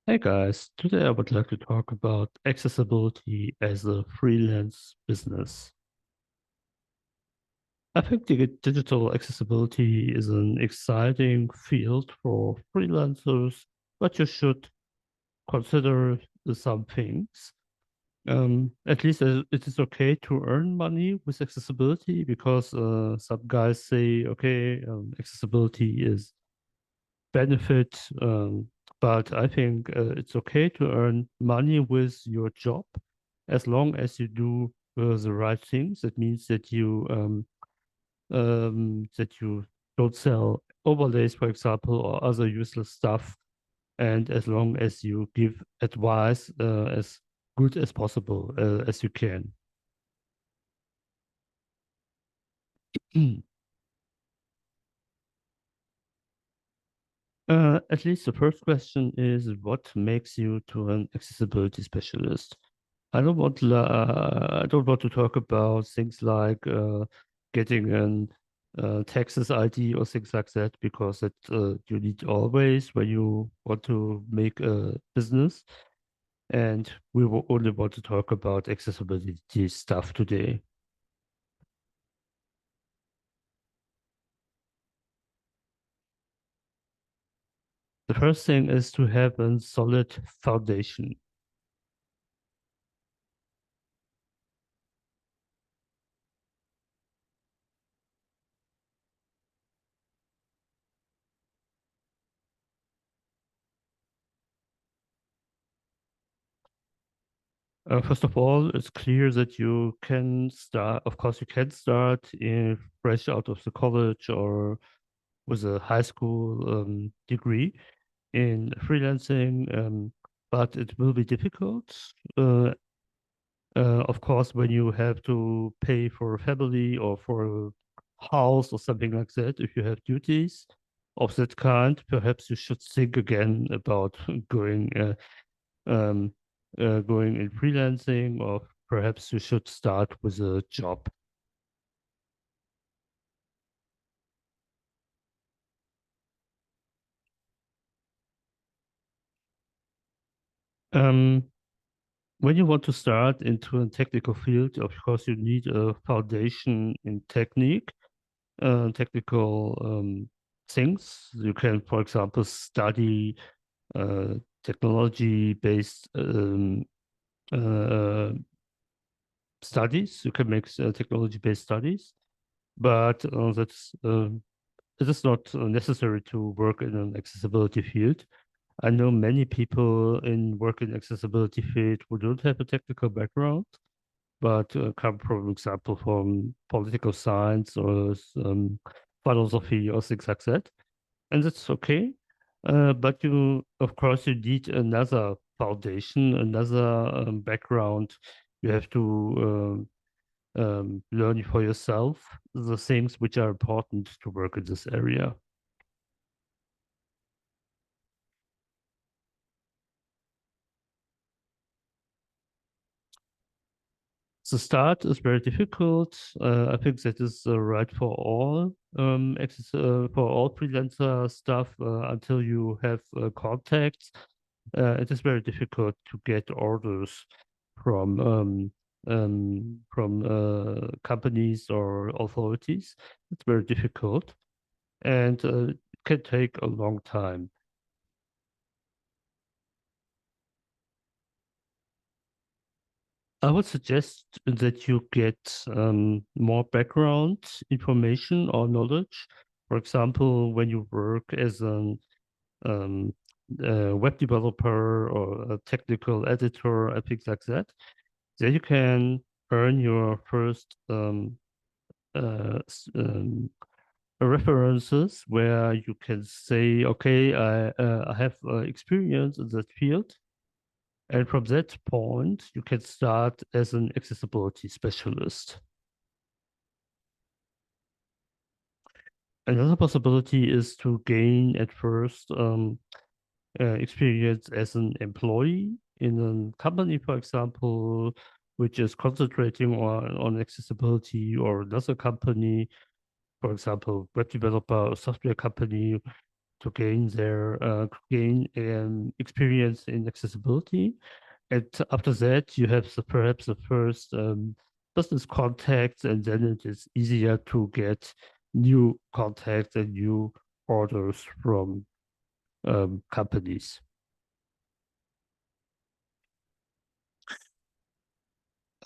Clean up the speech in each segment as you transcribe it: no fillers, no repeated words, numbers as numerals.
Hey guys, today I would like to talk about accessibility as a freelance business. I think digital accessibility is an exciting field for freelancers, but you should consider some things. At least it is okay to earn money with accessibility because some guys say, okay, accessibility is benefit. But I think it's okay to earn money with your job as long as you do the right things. That means that you don't sell overlays, for example, or other useless stuff, and as long as you give advice as good as possible as you can. At least the first question is what makes you to an accessibility specialist? I don't want to talk about things like getting an Texas ID or things like that because that you need always when you want to make a business. And we will only want to talk about accessibility stuff today. The first thing is to have a solid foundation. First of all, it's clear that you can start, of course, you can start in fresh out of the college or with a high school degree in freelancing, but it will be difficult. Uh, of course, when you have to pay for a family or for a house or something like that, if you have duties of that kind, perhaps you should think again about going um, going in freelancing, or perhaps you should start with a job. Um, when you want to start into a technical field, of course, you need a foundation in technical things. You can, for example, study uh, technology-based uh, studies. You can make technology-based studies, but it is not necessary to work in an accessibility field. I know many people in work in accessibility field who don't have a technical background, but come from example from political science or philosophy or things like that, and that's okay. But of course, you need another foundation, another background. You have to learn for yourself the things which are important to work in this area. The start is very difficult. I think that is right for all for all freelancer stuff until you have contacts. It is very difficult to get orders from companies or authorities. It's very difficult and it can take a long time. I would suggest that you get more background information or knowledge. For example, when you work as um, a web developer or a technical editor and things like that, then you can earn your first uh, s- um, references where you can say, okay, I have experience in that field. And from that point, you can start as an accessibility specialist. Another possibility is to gain at first experience as an employee in a company, for example, which is concentrating on accessibility, or another company, for example, web developer or software company, to gain experience in accessibility. And after that, you have perhaps the first business contacts, and then it is easier to get new contacts and new orders from companies.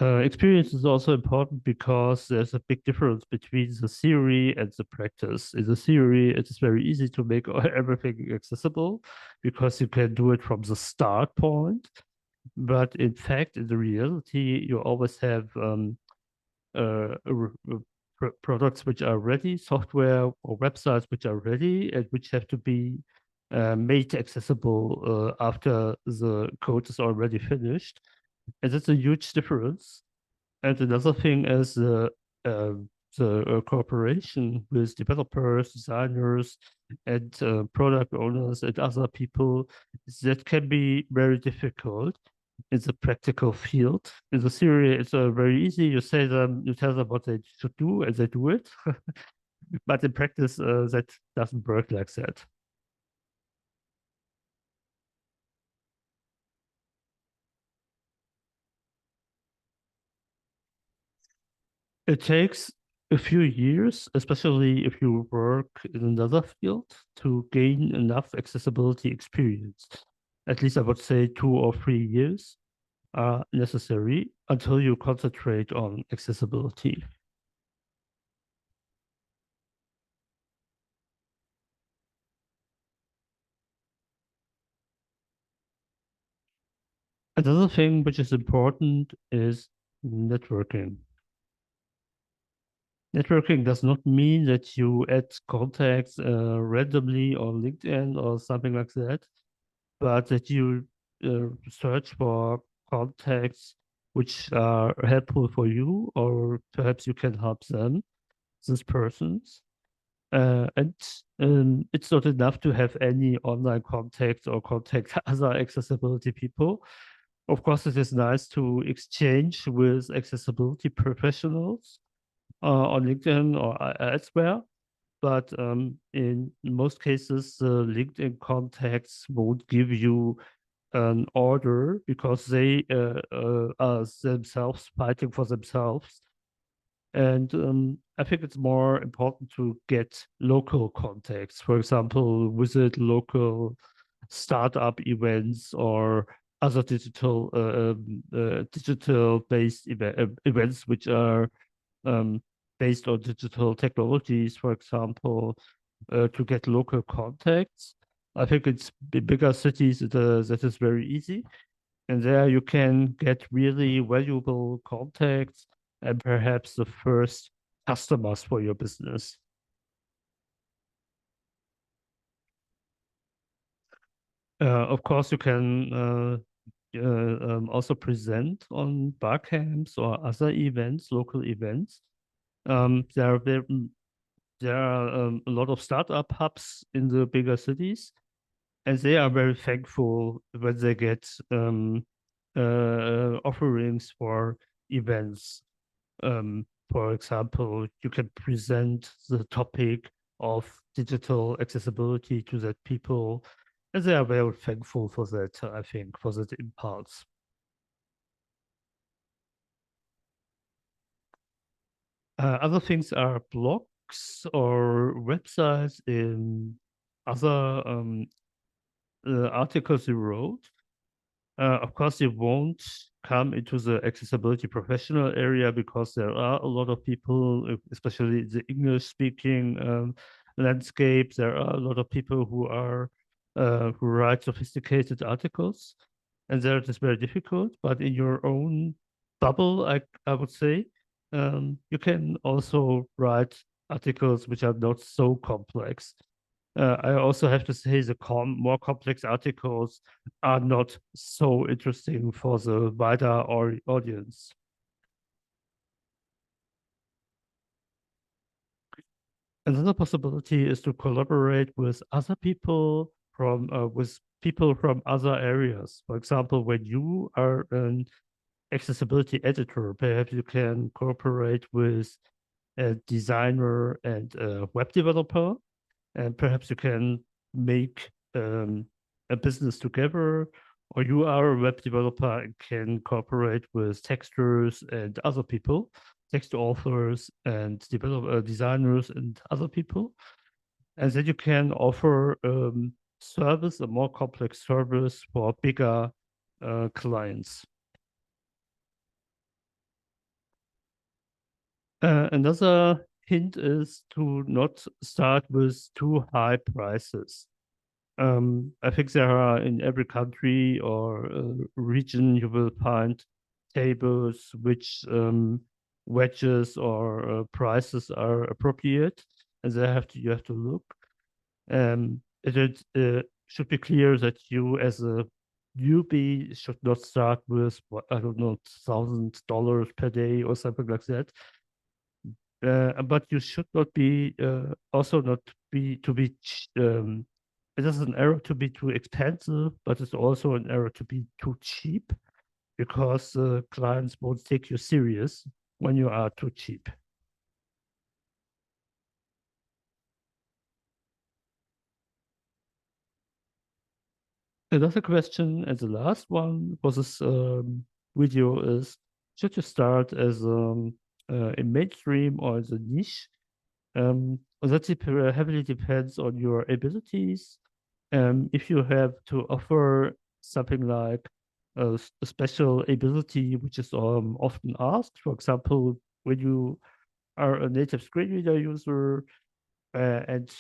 Experience is also important because there's a big difference between the theory and the practice. In the theory, it is very easy to make everything accessible because you can do it from the start point. But in fact, in the reality, you always have products which are ready, software or websites which are ready and which have to be made accessible after the code is already finished. And that's a huge difference. And another thing is the cooperation with developers, designers, and product owners and other people that can be very difficult in the practical field. In the theory, it's very easy. You tell them what they should do, and they do it. But in practice, that doesn't work like that. It takes a few years, especially if you work in another field, to gain enough accessibility experience. At least I would say 2 or 3 years are necessary until you concentrate on accessibility. Another thing which is important is networking. Networking does not mean that you add contacts randomly on LinkedIn or something like that, but that you search for contacts which are helpful for you, or perhaps you can help them, these persons. And it's not enough to have any online contacts or contact other accessibility people. Of course, it is nice to exchange with accessibility professionals on LinkedIn or elsewhere. But in most cases, the LinkedIn contacts won't give you an order because they are themselves fighting for themselves. And I think it's more important to get local contacts. For example, visit local startup events or other digital based events which are um, based on digital technologies, for example, to get local contacts. I think it's in bigger cities that is very easy. And there you can get really valuable contacts and perhaps the first customers for your business. Of course, you can also present on bar camps or other events, local events. There are a lot of startup hubs in the bigger cities, and they are very thankful when they get offerings for events. For example, you can present the topic of digital accessibility to that people, and they are very thankful for that, I think, for that impulse. Other things are blogs or websites in other articles you wrote. Of course, you won't come into the accessibility professional area because there are a lot of people, especially the English speaking landscape. There are a lot of people who write sophisticated articles, and there it is very difficult. But in your own bubble, I would say, you can also write articles which are not so complex. I also have to say the more complex articles are not so interesting for the wider or audience. Another possibility is to collaborate with other people with people from other areas. For example, when you are an accessibility editor, perhaps you can cooperate with a designer and a web developer, and perhaps you can make a business together, or you are a web developer and can cooperate with texters and other people, text authors and designers and other people. And then you can offer service, a more complex service for bigger clients. Another hint is to not start with too high prices. I think there are in every country or region you will find tables which wedges or prices are appropriate, and they have to you have to look. It should be clear that you, as a newbie, should not start with what I don't know, $1,000 per day or something like that. But you should not be also not be to be. It is an error to be too expensive, but it's also an error to be too cheap because clients won't take you serious when you are too cheap. Another question, and the last one for this video is: should you start as a mainstream or as a niche? That heavily depends on your abilities. If you have to offer something like a special ability, which is often asked, for example, when you are a native screen reader user and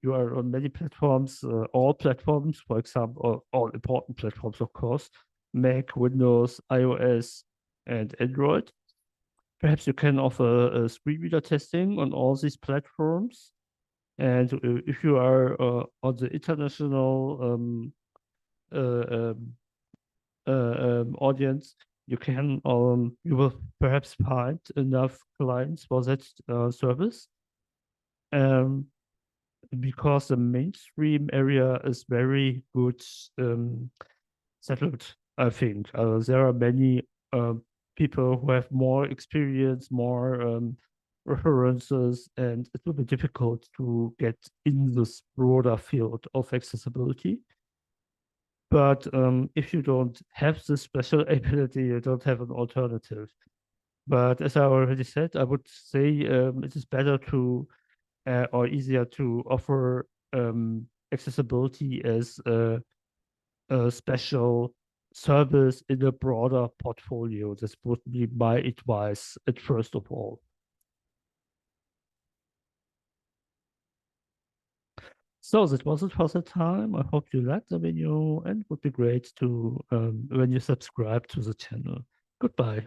you are on many platforms, all platforms, for example, or all important platforms, of course, Mac, Windows, iOS, and Android. Perhaps you can offer screen reader testing on all these platforms. And if you are on the international uh, um, audience, you will perhaps find enough clients for that service. Um, because the mainstream area is very good settled, I think. There are many people who have more experience, more references, and it will be difficult to get in this broader field of accessibility. But if you don't have this special ability, you don't have an alternative. But as I already said, I would say it is better to or easier to offer accessibility as a special service in a broader portfolio. This would be my advice at first of all. So that was it for the time. I hope you liked the video and it would be great to when you subscribe to the channel. Goodbye.